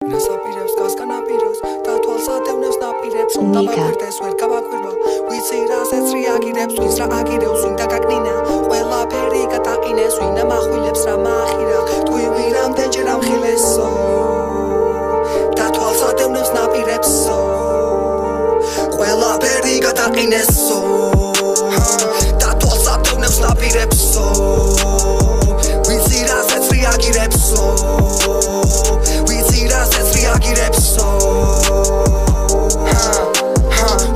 Nasapirevs, kaskanapirevs, da tvalsatevnevs napirevs, da makwirdes, ver gavakwirva, ვიცი რასაც რეაგირებს, ვინც რა აგირებს, ვინ დაგაგნინა, ყველაფერი გადაყინეს, ვინ ამახვილებს რა მაახირა, თქვი ვირამდენჯერ ამხილესო, და თვალსადევნებს ნაპირებსო, ყველაფერი გადაყინესო, და თვალსადევნებს ნაპირებსო, ვიცი რასაც რეაგირებსო, ვიცი რასაც რეაგირებსო,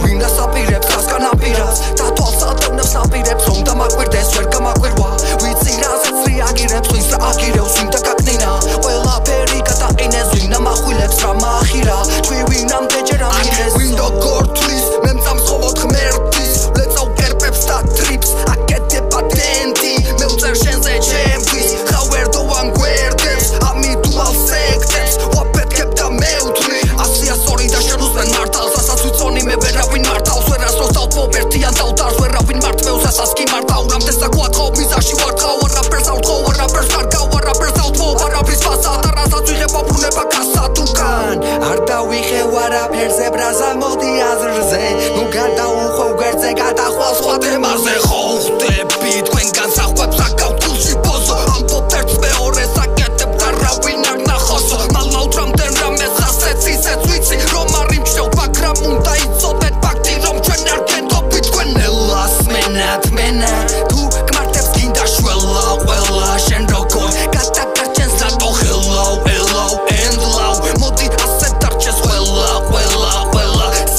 ვინ ასაპირებს, გასკანაპირას, და თვალსადევნებს ნაპირებს, რომ დამაკვირდეს, ვერ გამაკვირვა, ვიცი რასაც რეაგირებს, ვინც რა აგირებს, ვინ დაგაგნინა, ყველაფერი გადაყინეს, ვინ ამახვილებს, რა მაახირა, თქვი ვინამდენჯერ ამხილეს, ვინ დაგორთვლის, მე მწამსხოვოთ ღმერთის, ლეწავ კერპებს და ტრიპს, აკეთება ტრენდი, მე ვწერ შენზე ჩემთვის, ხავერდოვან გვერდებს, ამიდუალ სექტებს, ვაფეთქებ და მევთვლი, ასია სწორი და შენ უსმენ მართალს, ასაც ვიწონი მე ვერავინ მართავს, ვერასდროს დავთმობერთიან დავდარს, ვერავინ მართვევს, ასას კი მარტავ, რამდენს დაგვატყავ, მიზაში ვარტყავ, არაფერს ავთხოვ, არაფერს ვარგავ, არაფერს დავთმობ, არაფრის ფასად, არასაც ვიღებ აბრუნება კასად უკან, არ დავიხევ არაფერზე ბრაზა, მოდი აზრზე, ნუ გადაუხვევ გვერდზე, გადახვალ სხვა თემაზე, ხო ხვდები თქვენგან სახვებს აკავთ გულში ბოზო, ამბობთ ერთს მეორეს აკეთებ და რავინ არ ნახოსო, მალავთ რამდენ რამეს ასეც ისეც ვიცი, რომ არ იმჩნევ მაგრამ უნდა იცოდეთ ფაქტი, რომ ჩვენ არ გენდობი თქვენ ელას მენათ მენა, თუ გმართებს გინდა შველა ყველა, შენ როგორ გადაგარჩენს რატო ხელავ, ელავ, ენდლავ, მოდი ასეთ დარჩეს ყველა,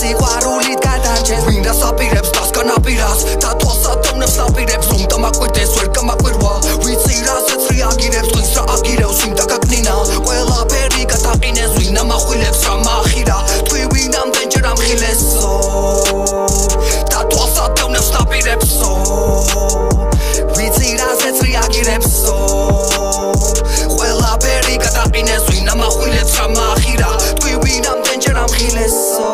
სიყვარულით გადარჩენს, ვინ დასაპირებს, დასკანაპირას, და თვალსადევნებს ნაპირებს, რომ დამაკვირდეს, ვერ გამაკვირვა, ვიცი რასაც რეაგირებს, ვინც რა აგირებს, ვინ დაგაგნინა, ყველაფერი გადაყინეს, ვინ ამახვილებს, რა მაახირა, თქვი ვინამდენჯერ ამხილესო, და თვალსადევნებს ნაპირებსო, ვიცი რასაც რეაგირებსო, ყველაფერი გადაყინეს, ვინ ამახვილებს, რა მაახირა, თქვი ვინამდენჯერ ამხილესო.